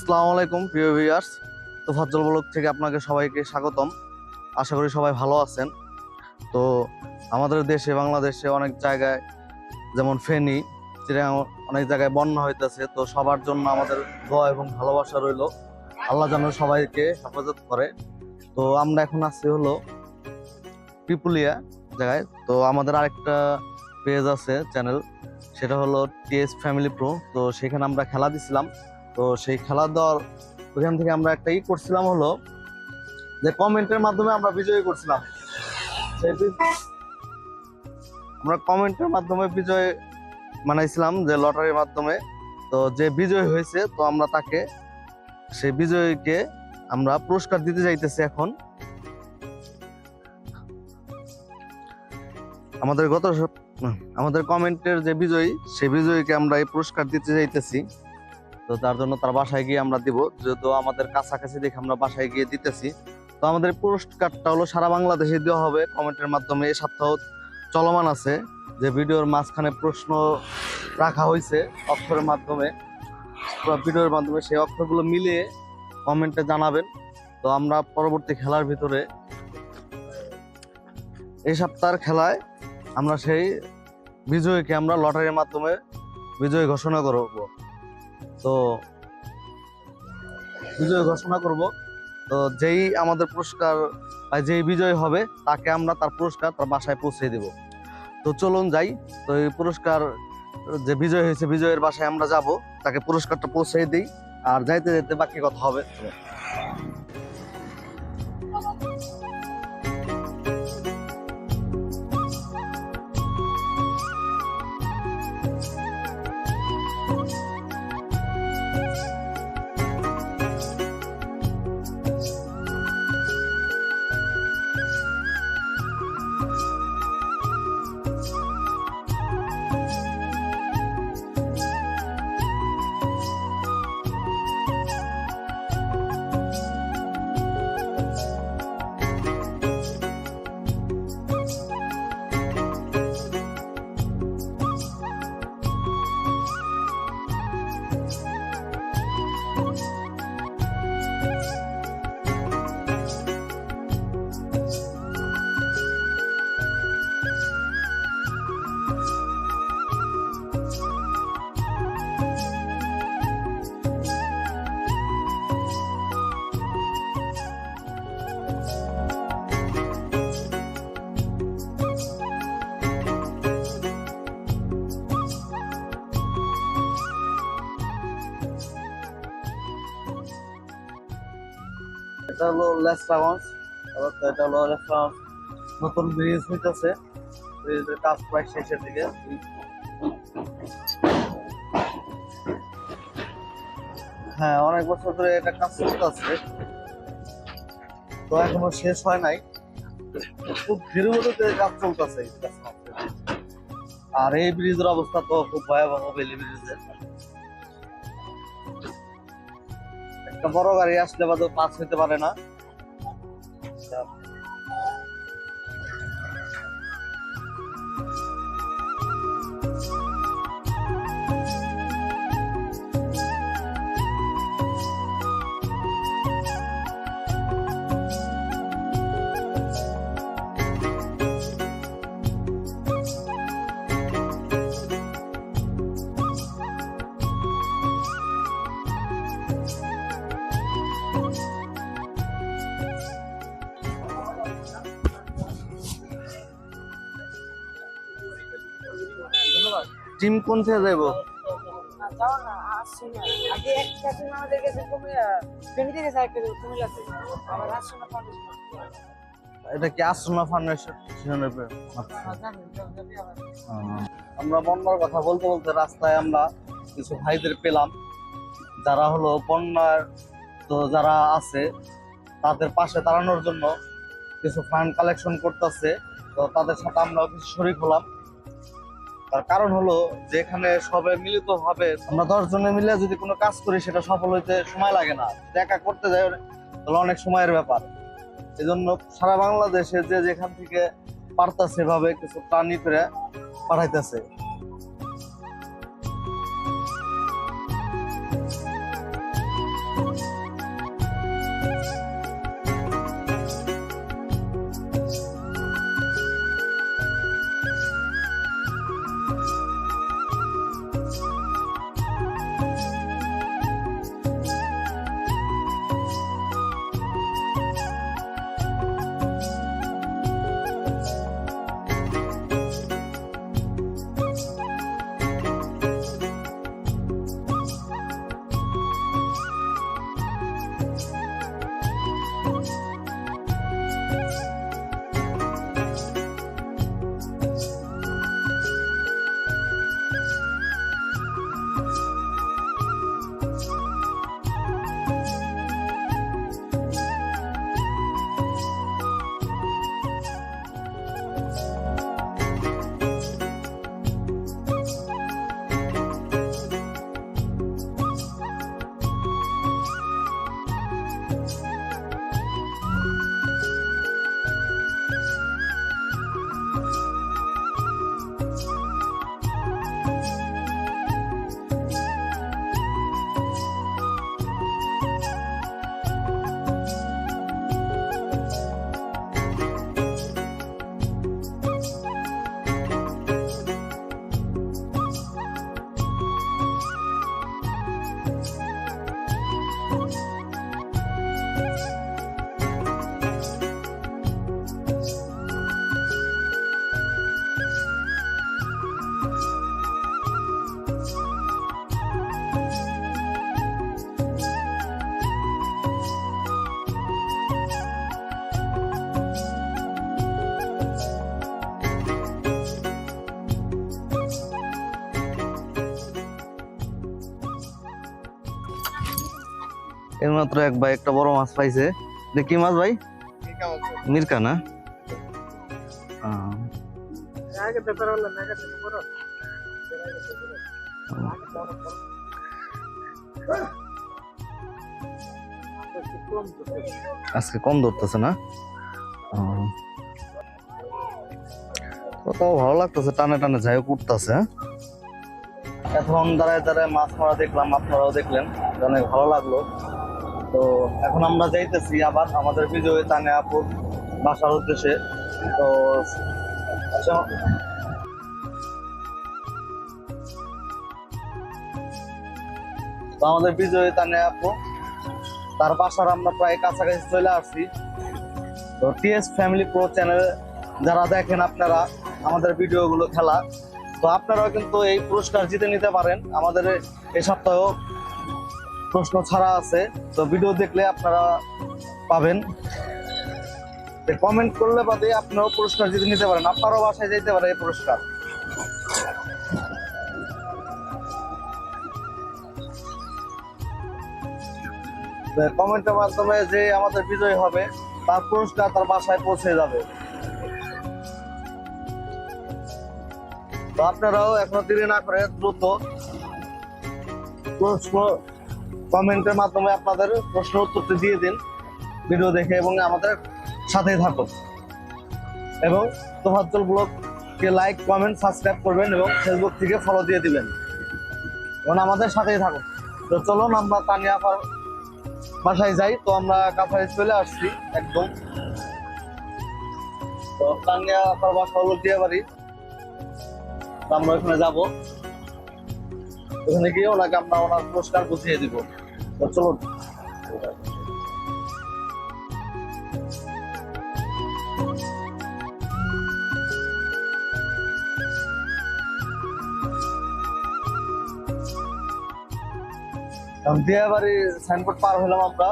আসসালামু আলাইকুম প্রিয় ভিউয়ার্স। তো ফজ্জল ব্লগ থেকে আপনাকে সবাইকে স্বাগতম। আশা করি সবাই ভালো আছেন। তো আমাদের দেশে বাংলাদেশে অনেক জায়গায় যেমন ফেনী, চিরাং অনেক জায়গায় বন্যা হইতেছে। তো সবার জন্য আমাদের দোয়া এবং ভালোবাসা রইল। আল্লাহ যেন সবাইকে হেফাজত করে। তো আমরা এখন আছি হলো পিপুলিয়া জায়গায়। তো আমাদের আরেকটা পেজ আছে, চ্যানেল, সেটা হলো টিএস ফ্যামিলি প্রো। তো সেখানে আমরা খেলা দিছিলাম। তো সেই খেলা দেওয়ার ওইখান থেকে আমরা একটা করছিলাম হলো যে কমেন্টের মাধ্যমে আমরা বিজয়ী করছিলাম। আমরা কমেন্টের মাধ্যমে বিজয় মানাইছিলাম, যে লটারির মাধ্যমে। তো যে বিজয় হয়েছে, তো আমরা তাকে, সেই বিজয়ীকে আমরা পুরস্কার দিতে যাইতেছি এখন। আমাদের কমেন্টের যে বিজয়ী, সেই বিজয়ীকে আমরা এই পুরস্কার দিতে যাইতেছি। তো তার জন্য তার বাসায় গিয়ে আমরা দিব, যেহেতু আমাদের কাছাকাছি দেখে আমরা বাসায় গিয়ে দিতেছি। তো আমাদের পুরস্কারটা হলো সারা বাংলাদেশে দেওয়া হবে কমেন্টের মাধ্যমে। এই সপ্তাহ চলমান আছে, যে ভিডিওর মাঝখানে প্রশ্ন রাখা হয়েছে অক্ষরের মাধ্যমে, ভিডিওর মাধ্যমে সেই অক্ষরগুলো মিলিয়ে কমেন্টে জানাবেন। তো আমরা পরবর্তী খেলার ভিতরে, এই সপ্তাহের খেলায় আমরা সেই বিজয়ীকে আমরা লটারির মাধ্যমে বিজয়ী ঘোষণা করব। তো বিজয় ঘোষণা করব। তো যেই আমাদের পুরস্কার বা যেই বিজয় হবে, তাকে আমরা তার পুরস্কার তার বাসায় পৌঁছে দেব। তো চলুন যাই। তো এই পুরস্কার, যে বিজয় হয়েছে, বিজয়ের বাসায় আমরা যাব, তাকে পুরস্কারটা পৌঁছে দিই। আর যাইতে যেতে বাকি কথা হবে। এটা হলো লেসপাগঞ্জ। এটা হলো লেসপাগঞ্জ নতুন ব্রিজ হইতেছে, ব্রিজের কাজ প্রায় শেষের দিকে। হ্যাঁ, অনেক বছর ধরে এটা কাজ চলতেছে, তো এখনো শেষ হয় নাই। খুব ধীরে গতিতে কাজ চলতেছে। আর এই ব্রিজের অবস্থা তো খুব ভয়াবহ। বেলি ব্রিজের একটা বড় গাড়ি আসলে বাদে পাস হইতে পারে না। টিম কোন থেকে যাইব? এটা কি আশ্রমা ফাউন্ডেশনের? আমরা বন্যার কথা বলতে বলতে রাস্তায় আমরা কিছু ভাইদের পেলাম, যারা হলো বন্যার, তো যারা আছে তাদের পাশে দাঁড়ানোর জন্য কিছু ফান্ড কালেকশন করতেছে। তো তাদের সাথে আমরা কিছু শরীক হলাম। তার কারণ হলো যে এখানে সবাই মিলিত ভাবে, আমরা 10 জনে মিলে যদি কোনো কাজ করি, সেটা সফল হইতে সময় লাগে না। একা করতে যাই তাহলে অনেক সময়ের ব্যাপার। এই জন্য সারা বাংলাদেশে যে যেখান থেকে পারতাছে এভাবে কিছু প্রাণী করে পাঠাইতেছে। এর মাত্র এক ভাই একটা বড় মাছ পাইছে। কি মাছ ভাই? মিরকা না? আজকে কম ধরতেছে না? তাও ভালো লাগতেছে, টানে টানে যাই উঠতেছে। এখন দাঁড়ায় দাঁড়ায় মাছ মারা দেখলাম, আপনারাও দেখলেন, অনেক ভালো লাগলো। তো এখন আমরা যাইতেছি আবার আমাদের বিজয় তানে আপুর বাসার উদ্দেশ্যে। তো আমাদের বিজয় তানে আপু তার বাসার আমরা প্রায় কাছাকাছি চলে আসছি। তো টিএস ফ্যামিলি প্রো চ্যানেল যারা দেখেন আপনারা আমাদের ভিডিওগুলো খেলা, তো আপনারাও কিন্তু এই পুরস্কার জিতে নিতে পারেন। আমাদের এই সপ্তাহেও প্রশ্ন ছাড়া আছে, তো ভিডিও দেখলে আপনারা পাবেন। কমেন্ট করলে বাদে আপনারাও পুরস্কার জিতে নিতে পারেন, আপনারাও বাসায় যেতে পারে এই পুরস্কার। কমেন্টের মাধ্যমে যে আমাদের বিজয় হবে তার পুরস্কার তার বাসায় পৌঁছে যাবে। তো আপনারাও এখনো দেরি না করে দ্রুত প্রশ্ন কমেন্টের মাধ্যমে আপনাদের প্রশ্ন উত্তরটি দিয়ে দিন ভিডিও দেখে, এবং আমাদের সাথেই থাকুন। এবং তোফাজ্জল ব্লগকে লাইক কমেন্ট সাবস্ক্রাইব করবেন এবং ফেসবুক থেকে ফলো দিয়ে দিবেন এবং আমাদের সাথেই থাকুন। তো চলুন আমরা তানিয়া আপার বাসায় যাই। তো আমরা কাছাকাছি চলে আসছি একদম। তো তানিয়া আপার বাসা হলো দিয়াবাড়ি। আমরা ওখানে যাবো, ওখানে গিয়ে ওনাকে আমরা ওনার পুরস্কার বুঝিয়ে দিব। তো চলুন। দিয়াবাড়ি সাইনবোর্ড পার হলাম আমরা।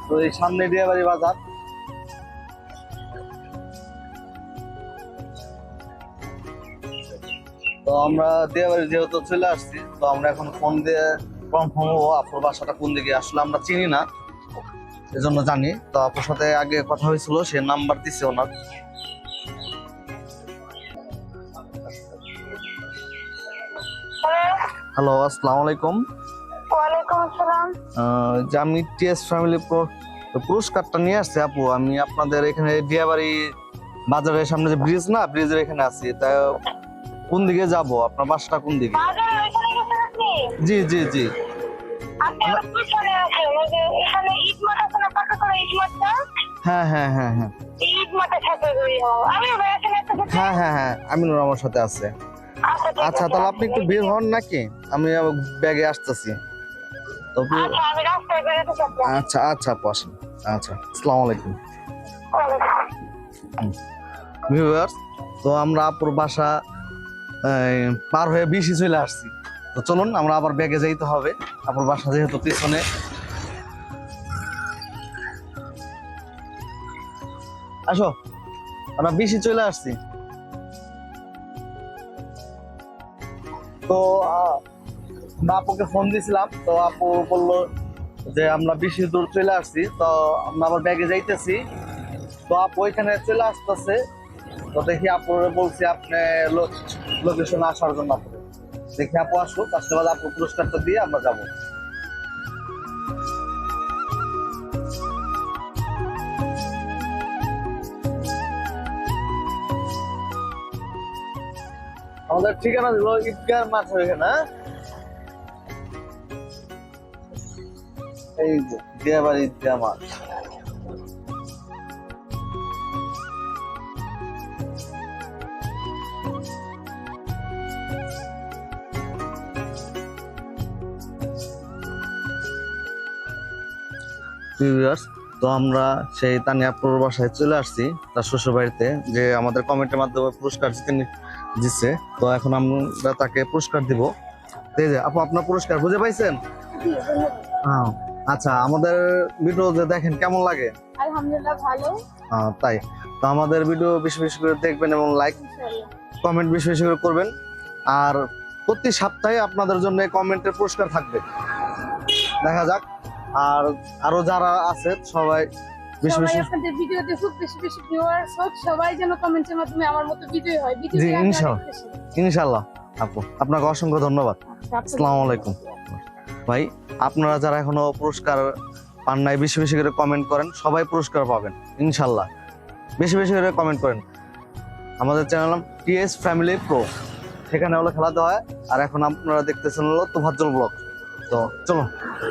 তো এই সামনে দিয়াবাড়ি বাজার। তো আমরা দিয়াবাড়ি যেহেতু চলে আসছি, তো আমরা এখন ফোন দিয়ে কনফার্ম হবো আপুর বাসাটা কোন দিকে। আসলে আমরা চিনি না, এজন্য জানি। তো আপুর সাথে আগে কথা হয়েছিল, সে নাম্বার দিছে ওনার। হ্যালো, আসসালামু আলাইকুম। ওয়ালাইকুম আসসালাম। যে আমি টিএস ফ্যামিলি পুরস্কারটা নিয়ে আসছি আপু। আমি আপনাদের এখানে দিয়াবাড়ি বাজারের সামনে যে ব্রিজ না, ব্রিজের এখানে আছি। তা কোন দিকে যাব? আপনার বাসাটা কোন দিকে? বাজারে ওইখানে গেছেন আপনি? জি জি জি। আপনি পিছনে আছেন, ওই যে এখানে ঈদ মাঠ আছে না, পাকা করা ঈদ মাঠটা? হ্যাঁ হ্যাঁ হ্যাঁ হ্যাঁ ঈদ মাঠের সাথে আমি ভাই আছেন একটা সাথে? হ্যাঁ হ্যাঁ হ্যাঁ, আমিনুর আমার সাথে আছে। আচ্ছা, তাহলে আপনি একটু বের হন নাকি, আমি ব্যাগে আসতেছি। তো আচ্ছা, আমি রাস্তায় বেরোতে চাচ্ছি। আচ্ছা আচ্ছা আপু আসেন। আচ্ছা, আসসালামু আলাইকুম ভিউয়ার্স। তো আমরা আপুর বাসা পার হয়ে বেশি চলে আসছি। তো চলুন আমরা আবার ব্যাগে যাইতে হবে, আপুর বাসা যেহেতু পিছনে। আসো, আমরা বেশি চলে আসছি। তো আমরা আপুকে ফোন দিয়েছিলাম, তো আপু বললো যে আমরা বেশি দূর চলে আসছি, তো আমরা আবার ব্যাগে যাইতেছি। তো আপু ওইখানে চলে আসতেছে। তো দেখি আপু বলছি আপনি লোকেশনে আসার জন্য। আপু দেখি আপু আসুক, আসলে বাদ আপু পুরস্কারটা দিয়ে আমরা যাবো। আমাদের ঠিকানা দিল ঈদগাহ মাঠ ওইখানে। এই যে দিয়াবাড়ি ঈদগাহ মাঠ। ভিউয়ার্স, তো আমরা সেই তানিয়াপুর বাসায় চলে আসছি তার শ্বশুর বাড়িতে, যে আমাদের কমেন্টের মাধ্যমে পুরস্কার দিচ্ছে। তো এখন আমরা তাকে পুরস্কার দিব। এই যে আপু, আপনার পুরস্কার বুঝে পাইছেন? হ্যাঁ। আচ্ছা, আমাদের ভিডিও যে দেখেন কেমন লাগে? আলহামদুলিল্লাহ ভালো। তাই তো আমাদের ভিডিও বেশি বেশি করে দেখবেন এবং লাইক কমেন্ট বেশি বেশি করে করবেন। আর প্রতি সপ্তাহে আপনাদের জন্য কমেন্টের পুরস্কার থাকবে, দেখা যাক। আর আরো যারা আছে সবাই বেশি সবাই বেশি, আপনাদের ভিডিওতে খুব বেশি বেশি ভিউয়ার্স হোক, সবাই যেন কমেন্টের মাধ্যমে আমার মতো ভিডিও হয়। ভিডিও জি, ইনশাল্লাহ। আপু, আপনাকে অসংখ্য ধন্যবাদ। আসসালামু আলাইকুম। ভাই, আপনারা যারা এখনো পুরস্কার পান নাই, বেশি বেশি করে কমেন্ট করেন, সবাই পুরস্কার পাবেন ইনশাল্লাহ। বেশি বেশি করে কমেন্ট করেন। আমাদের চ্যানেল নাম টিএস ফ্যামিলি প্রো, সেখানে হলো খেলাতে হয়। আর এখন আপনারা দেখতেছেন হলো তোফাজ্জল ব্লগ। তো চলো।